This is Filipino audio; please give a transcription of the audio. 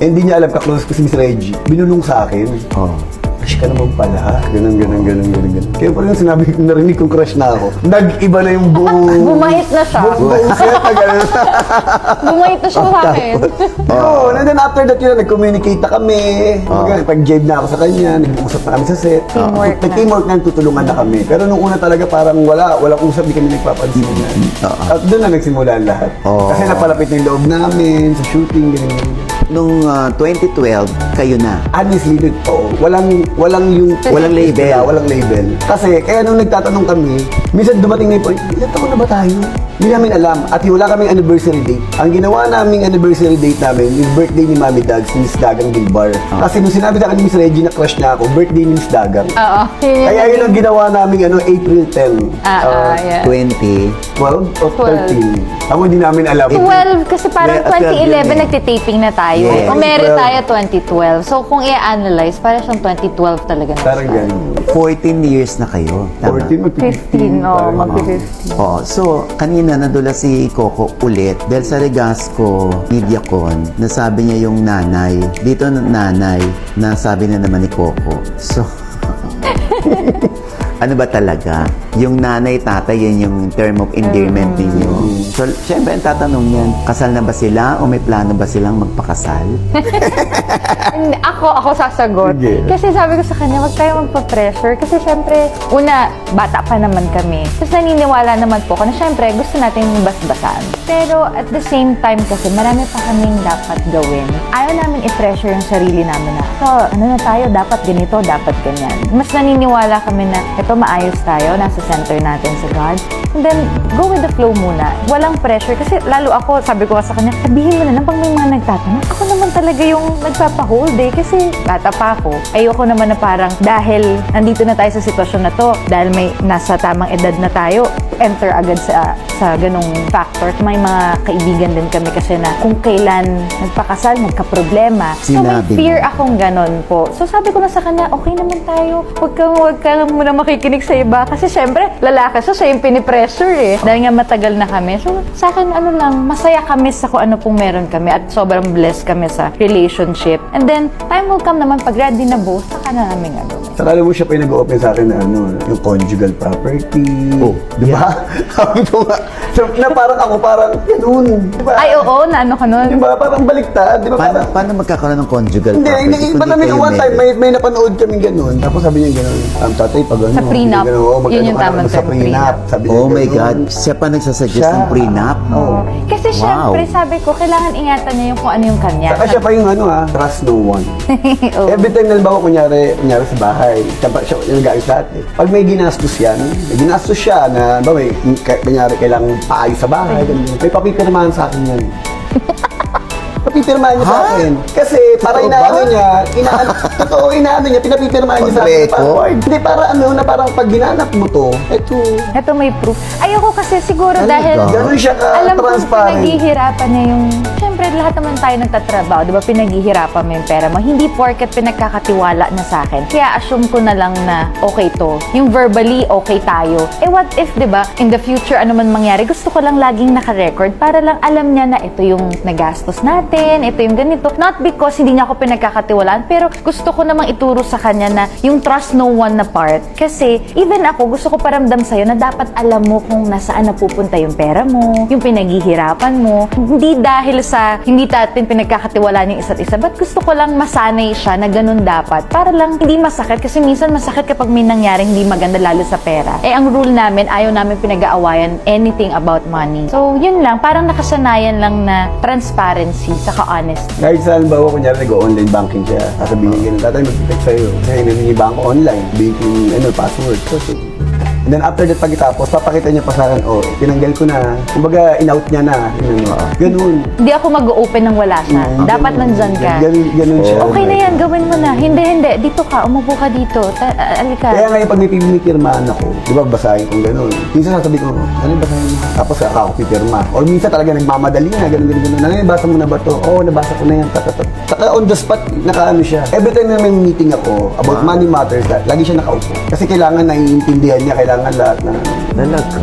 Eh, hindi niya alam ka-close ko si Miss Reggie. Binulong sa akin. Oh. Crush ka naman pala. Ganun. Kaya parang sinabi ko, narinig kong crush na ako. Nag-iba na yung buong... Bumait na siya. Buong set na gano'n. Bumait na siya sa akin. Oo, and then after that yun, nag-communicate na kami. Pag-jive na ako sa kanya, nag-uusap na kami sa set. Teamwork na. Nag-teamwork na, tutulungan na kami. Pero nung una talaga parang walang usap, di kami nagpapansin na. At doon na nagsimula ang lahat. Kasi napalapit na yung loob namin, sa shooting, ganyan. Nung 2012, kayo na. Honestly, walang label. Walang label. Kasi, kaya nung nagtatanong kami, minsan dumating na yung point, ilan taon na ba tayo? Hindi namin alam. At wala kaming anniversary date. Ang ginawa naming anniversary date namin, yung birthday ni Mami Dags, ni Miss Dagang Gilbar. Kasi nung sinabi sa akin ni Miss Reggie na crush na ako, birthday ni Miss Dagang. Oo. Kaya yun ang ginawa namin April 10. Yeah. 20. 12 o 13. Ako hindi namin alam. 12, kasi parang Yeah, 2011 12 yun eh. nagtitaping na tayo. Yeah. Umere tayo 2012. So kung i-analyze, parang siyang 2012 talaga na. Parang ganun. 14 years na kayo. Tama? 14, mag-15. 15, parang mag-15. Oo. So, kanina nadula si Coco ulit dahil sa Regasco MediaCon, nasabi niya yung nanay. Dito nanay, nasabi na naman ni Coco. So, ano ba talaga? Yung nanay, tatay, yan yung term of endearment ninyo. So, syempre, ang tatanong niyan, kasal na ba sila o may plano ba silang magpakasal? Ako sasagot. Sige. Kasi sabi ko sa kanya, wag tayo magpa-pressure. Kasi syempre, una, bata pa naman kami. Tapos naniniwala naman po ako na syempre, gusto natin yung basbasan. Pero at the same time kasi, marami pa kaming dapat gawin. Ayaw namin i-pressure yung sarili namin na, so, ano na tayo, dapat ganito, dapat ganyan. Mas naniniwala kami na, ito maayos tayo, nasa center natin sa God. And then, go with the flow muna. Walang pressure. Kasi lalo ako, sabi ko sa kanya, sabihin mo na lang pag may mga nagtatanong, ako naman talaga yung nagpapahold eh. Kasi bata pa ako. Ayoko naman na parang dahil nandito na tayo sa sitwasyon na to, dahil may nasa tamang edad na tayo, enter agad sa ganong factor. May mga kaibigan din kami kasi na kung kailan nagpakasal, nagka-problema. So may Sinabi fear mo. akong ganon po. So sabi ko na sa kanya, okay naman tayo. Huwag ka muna makikinig sa iba. Kasi syempre, lalaki siya yung pinipressure eh. Dahil nga matagal na kami. So sa akin, masaya kami sa kung ano pong meron kami. At sobrang blessed kami sa relationship. And then, time will come naman pag ready na both, saka na namin gagawin. Saka alam mo siya pa yung nag-open sa akin na yung conjugal property. Oh, di ba? Sabi ko nga, na parang ako, parang ganun. Di ba? Ay, oo, naano ka nun? Di ba? Parang baliktad. Di ba? Paano magkakaroon ng conjugal Hindi, property? iba Kundi namin kayo one time, married? may napanood kami ganun. Tapos sabi niya ganun, tatay, pag ano. Sa prenup. ganun, oo, Yun yung tamang sa term, prenup. prenup. Sabi niya Oh my ganun. God, siya pa nagsasuggest Siya. ng prenup? Oo. Kasi Wow. syempre, sabi ko, kailangan ingatan niya yung kung ano yung kanya. Saka siya pa yung trust no one. Oo. Every time na kunyari sa bahay, siya yung nag-ayos lahat eh. Pag may ginastos yan, may ginastos siya na, kunyari kailangan paayos sa bahay, ganun. May papipirmahan sa akin yan. Papipirmahan niya sa Ha? akin. Kasi para Totoo inaano ba? niya, inaano niya, pinapipirmahan niya sa akin. Pag-record? Hindi, para pag ginanap mo to, Ito may proof. Ayoko kasi siguro Talaga? dahil ganun siya alam ko ka-transparent. pinaghihirapan niya yung... Siyempre, lahat naman tayo nagtatrabaho, di ba? Pinaghihirapan mo yung pera mo. Hindi porket pinagkakatiwala na sa akin. Kaya assume ko na lang na okay to. Yung verbally, okay tayo. Eh what if, di ba, in the future, ano man mangyari, gusto ko lang laging naka-record para lang alam niya na ito yung nagastos natin, ito yung ganito. Not because hindi niya ako pinagkakatiwalaan, pero gusto ko namang ituro sa kanya na yung trust no one na part. Kasi, even ako, gusto ko paramdam sa'yo na dapat alam mo kung nasaan napupunta yung pera mo, yung pinaghihirapan mo. Hindi dahil sa hindi natin pinagkakatiwalaan yung isa't isa, but gusto ko lang masanay siya na ganun dapat. Para lang hindi masakit, kasi minsan masakit kapag may nangyaring hindi maganda lalo sa pera. Eh, ang rule namin, ayaw namin pinag-aawayan anything about money. So, yun lang. Parang nakasanayan lang na transparency, saka honesty. kahit sa halimbawa, kunyari nag-online banking siya, sasabihin niya ganun, tatay mag-text sa'yo. Kasi nangingi banko online, banking, password. So, and then after that, pagkatapos, papakita niya pa sa akin, tinanggal ko na. Kumbaga, in-out niya na. Ganun. Hindi ako mag-open nang wala siya. Dapat nandyan ka. Ganun siya. Okay na yan, gawin mo na. Hindi. Dito ka, umupo ka dito. Alika. Kaya ngayon, pag may pinipirmahan ako, di ba, basahin kong ganun. Minsan sasabihin ko, ano yung basahin mo? Tapos ako pipirma. O minsan talaga nagmamadali na, ganun. Ano yung basa mo na ba to? Oo, nabasa ko na yan. Saka on the spot, nakaano siya. Every time na may meeting ako about money matters, lagi siya nakaupo. Kasi kailangan naiintindihan niya, kailangan lahat na. Talaga?